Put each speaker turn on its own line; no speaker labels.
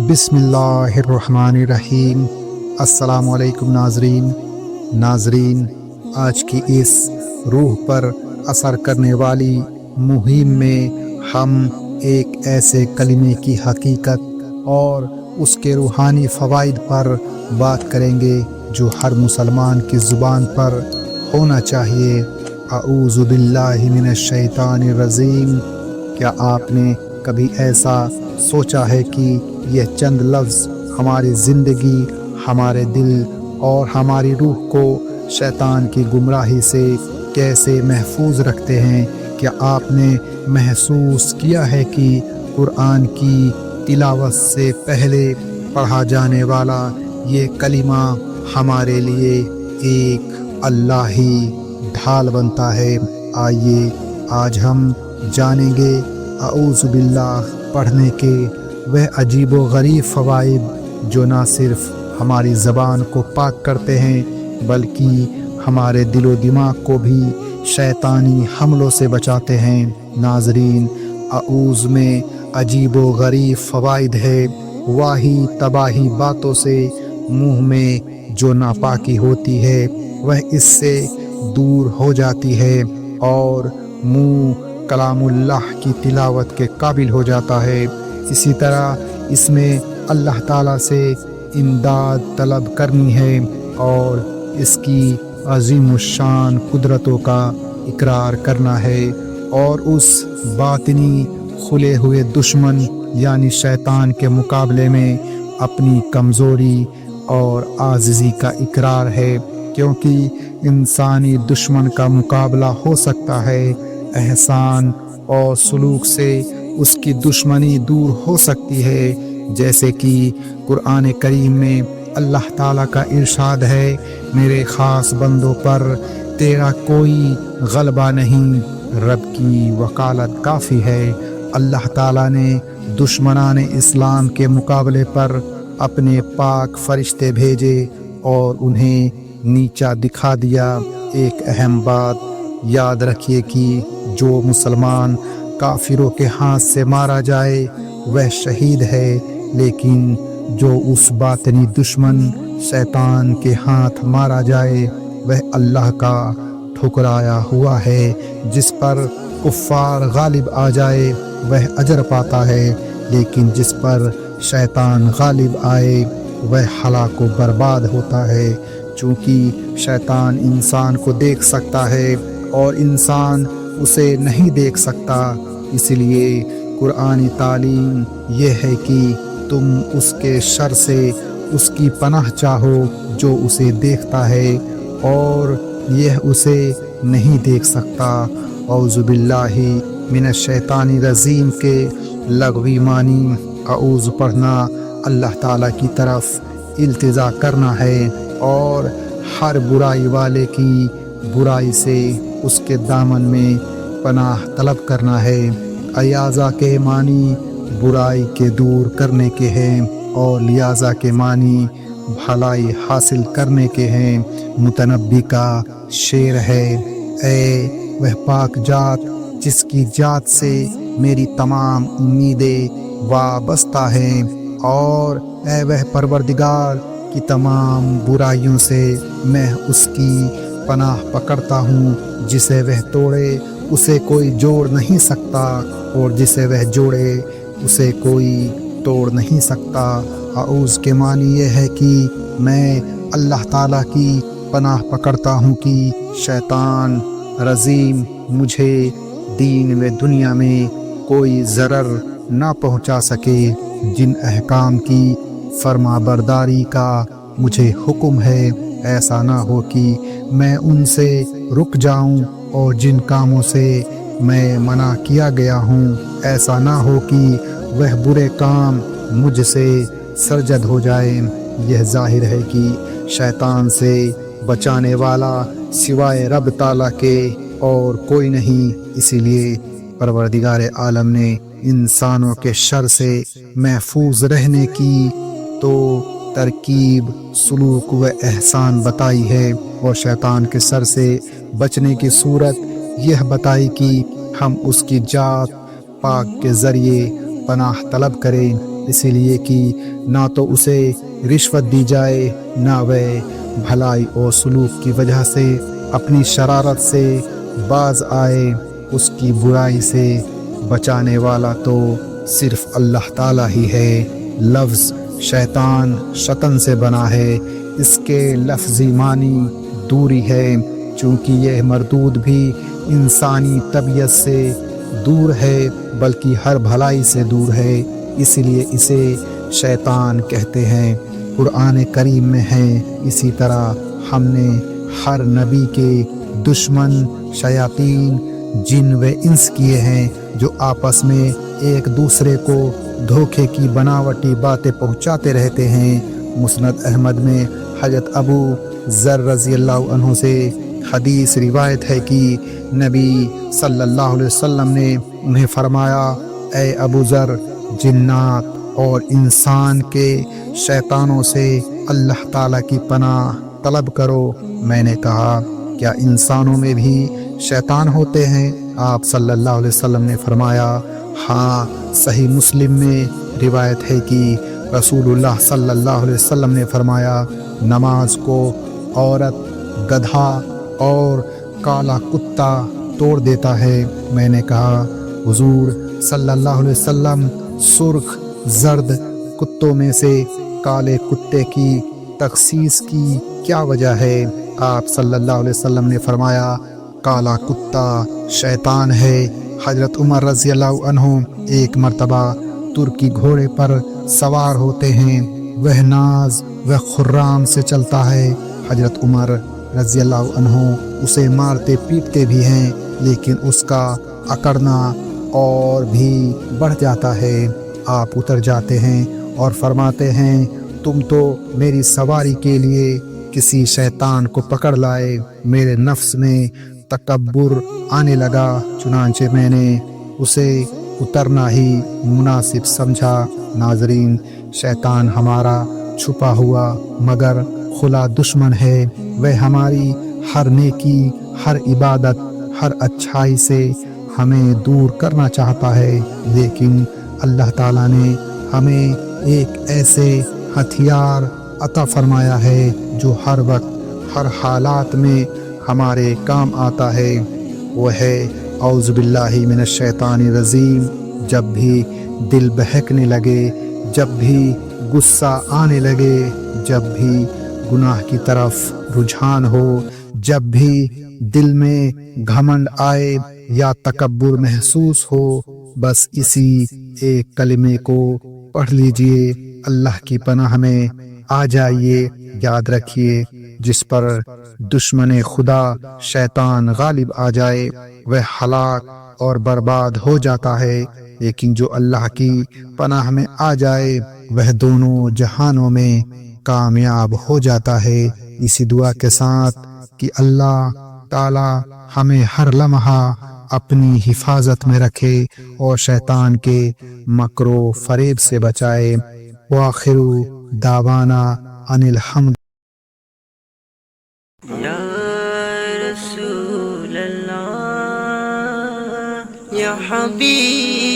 بسم اللہ الرحمن الرحیم۔ السلام علیکم ناظرین، آج کی اس روح پر اثر کرنے والی مہم میں ہم ایک ایسے کلمے کی حقیقت اور اس کے روحانی فوائد پر بات کریں گے جو ہر مسلمان کی زبان پر ہونا چاہیے۔ اعوذ باللہ من الشیطان الرجیم۔ کیا آپ نے کبھی ایسا سوچا ہے کہ یہ چند لفظ ہماری زندگی، ہمارے دل اور ہماری روح کو شیطان کی گمراہی سے کیسے محفوظ رکھتے ہیں؟ کیا آپ نے محسوس کیا ہے کہ قرآن کی تلاوت سے پہلے پڑھا جانے والا یہ کلمہ ہمارے لیے ایک اللہی ڈھال بنتا ہے؟ آئیے آج ہم جانیں گے اعوذ باللہ پڑھنے کے وہ عجیب و غریب فوائد جو نہ صرف ہماری زبان کو پاک کرتے ہیں بلکہ ہمارے دل و دماغ کو بھی شیطانی حملوں سے بچاتے ہیں۔ ناظرین، اعوذ میں عجیب و غریب فوائد ہے۔ واہی تباہی باتوں سے منہ میں جو ناپاکی ہوتی ہے وہ اس سے دور ہو جاتی ہے اور منہ کلام اللہ کی تلاوت کے قابل ہو جاتا ہے۔ اسی طرح اس میں اللہ تعالیٰ سے امداد طلب کرنی ہے اور اس کی عظیم الشان قدرتوں کا اقرار کرنا ہے اور اس باطنی کھلے ہوئے دشمن یعنی شیطان کے مقابلے میں اپنی کمزوری اور عاجزی کا اقرار ہے، کیونکہ انسانی دشمن کا مقابلہ ہو سکتا ہے، احسان اور سلوک سے اس کی دشمنی دور ہو سکتی ہے، جیسے کہ قرآن کریم میں اللہ تعالیٰ کا ارشاد ہے، میرے خاص بندوں پر تیرا کوئی غلبہ نہیں، رب کی وکالت کافی ہے۔ اللہ تعالیٰ نے دشمنان اسلام کے مقابلے پر اپنے پاک فرشتے بھیجے اور انہیں نیچا دکھا دیا۔ ایک اہم بات یاد رکھیے کہ جو مسلمان کافروں کے ہاتھ سے مارا جائے وہ شہید ہے، لیکن جو اس باطنی دشمن شیطان کے ہاتھ مارا جائے وہ اللہ کا ٹھکرایا ہوا ہے۔ جس پر کفار غالب آ جائے وہ اجر پاتا ہے، لیکن جس پر شیطان غالب آئے وہ ہلاک و برباد ہوتا ہے۔ چونکہ شیطان انسان کو دیکھ سکتا ہے اور انسان اسے نہیں دیکھ سکتا، اس لیے قرآنی تعلیم یہ ہے کہ تم اس کے شر سے اس کی پناہ چاہو جو اسے دیکھتا ہے اور یہ اسے نہیں دیکھ سکتا۔ اعوذ باللہ من الشیطان الرجیم کے لغوی معنی اعوذ پڑھنا اللہ تعالیٰ کی طرف التجا کرنا ہے اور ہر برائی والے کی برائی سے اس کے دامن میں پناہ طلب کرنا ہے۔ ایازہ کے معنی برائی کے دور کرنے کے ہیں اور لیازہ کے معنی بھلائی حاصل کرنے کے ہیں۔ متنبی کا شعر ہے، اے وہ پاک ذات جس کی ذات سے میری تمام امیدیں وابستہ ہیں، اور اے وہ پروردگار کی تمام برائیوں سے میں اس کی پناہ پکڑتا ہوں۔ جسے وہ توڑے اسے کوئی جوڑ نہیں سکتا اور جسے وہ جوڑے اسے کوئی توڑ نہیں سکتا۔ اعوذ کے معنی یہ ہے کہ میں اللہ تعالیٰ کی پناہ پکڑتا ہوں کہ شیطان رجیم مجھے دین و دنیا میں کوئی ضرر نہ پہنچا سکے۔ جن احکام کی فرما برداری کا مجھے حکم ہے ایسا نہ ہو کہ میں ان سے رک جاؤں، اور جن کاموں سے میں منع کیا گیا ہوں ایسا نہ ہو کہ وہ برے کام مجھ سے سرزد ہو جائیں۔ یہ ظاہر ہے کہ شیطان سے بچانے والا سوائے رب تعالیٰ کے اور کوئی نہیں، اسی لیے پروردگار عالم نے انسانوں کے شر سے محفوظ رہنے کی تو ترکیب سلوک و احسان بتائی ہے، اور شیطان کے سر سے بچنے کی صورت یہ بتائی کہ ہم اس کی ذات پاک کے ذریعے پناہ طلب کریں۔ اسی لیے کہ نہ تو اسے رشوت دی جائے، نہ وہ بھلائی اور سلوک کی وجہ سے اپنی شرارت سے باز آئے۔ اس کی برائی سے بچانے والا تو صرف اللہ تعالیٰ ہی ہے۔ لفظ شیطان شطن سے بنا ہے، اس کے لفظی معنی دوری ہے، چونکہ یہ مردود بھی انسانی طبیعت سے دور ہے بلکہ ہر بھلائی سے دور ہے، اس لیے اسے شیطان کہتے ہیں۔ قرآن کریم میں ہے، اسی طرح ہم نے ہر نبی کے دشمن شیاطین جن و انس کیے ہیں جو آپس میں ایک دوسرے کو دھوکے کی بناوٹی باتیں پہنچاتے رہتے ہیں۔ مسند احمد میں حضرت ابو ذر رضی اللہ عنہ سے حدیث روایت ہے کہ نبی صلی اللہ علیہ وسلم نے انہیں فرمایا، اے ابو ذر، جنات اور انسان کے شیطانوں سے اللہ تعالیٰ کی پناہ طلب کرو۔ میں نے کہا، کیا انسانوں میں بھی شیطان ہوتے ہیں؟ آپ صلی اللہ علیہ وسلم نے فرمایا، ہاں۔ صحیح مسلم میں روایت ہے کہ رسول اللہ صلی اللہ علیہ وسلم نے فرمایا، نماز کو عورت، گدھا اور کالا کتا توڑ دیتا ہے۔ میں نے کہا، حضور صلی اللہ علیہ وسلم، سرخ زرد کتوں میں سے کالے کتے کی تخصیص کی کیا وجہ ہے؟ آپ صلی اللہ علیہ وسلم نے فرمایا، کالا کتا شیطان ہے۔ حضرت عمر رضی اللہ عنہ ایک مرتبہ ترکی گھوڑے پر سوار ہوتے ہیں، وہ ناز و خرام سے چلتا ہے۔ حضرت عمر رضی اللہ عنہ اسے مارتے پیٹتے بھی ہیں، لیکن اس کا اکڑنا اور بھی بڑھ جاتا ہے۔ آپ اتر جاتے ہیں اور فرماتے ہیں، تم تو میری سواری کے لیے کسی شیطان کو پکڑ لائے۔ میرے نفس میں تکبر آنے لگا، چنانچہ میں نے اسے اترنا ہی مناسب سمجھا۔ ناظرین، شیطان ہمارا چھپا ہوا مگر کھلا دشمن ہے۔ وہ ہماری ہر نیکی، ہر عبادت، ہر اچھائی سے ہمیں دور کرنا چاہتا ہے، لیکن اللہ تعالیٰ نے ہمیں ایک ایسے ہتھیار عطا فرمایا ہے جو ہر وقت، ہر حالات میں ہمارے کام آتا ہے۔ وہ ہے اعوذ باللہ من الشیطان الرجیم۔ جب بھی دل بہکنے لگے، جب بھی غصہ آنے لگے، جب بھی گناہ کی طرف رجحان ہو، جب بھی دل میں گھمنڈ آئے یا تکبر محسوس ہو، بس اسی ایک کلمے کو پڑھ لیجئے، اللہ کی پناہ میں آ جائیے۔ یاد رکھیے، جس پر دشمن خدا شیطان غالب آ جائے وہ ہلاک اور برباد ہو جاتا ہے، لیکن جو اللہ کی پناہ میں آ جائے وہ دونوں جہانوں میں کامیاب ہو جاتا ہے۔ اسی دعا کے ساتھ کہ اللہ تعالی ہمیں ہر لمحہ اپنی حفاظت میں رکھے اور شیطان کے مکر و فریب سے بچائے۔ وآخر دعوانا ان الحمد
یا رسول اللہ، یا حبیب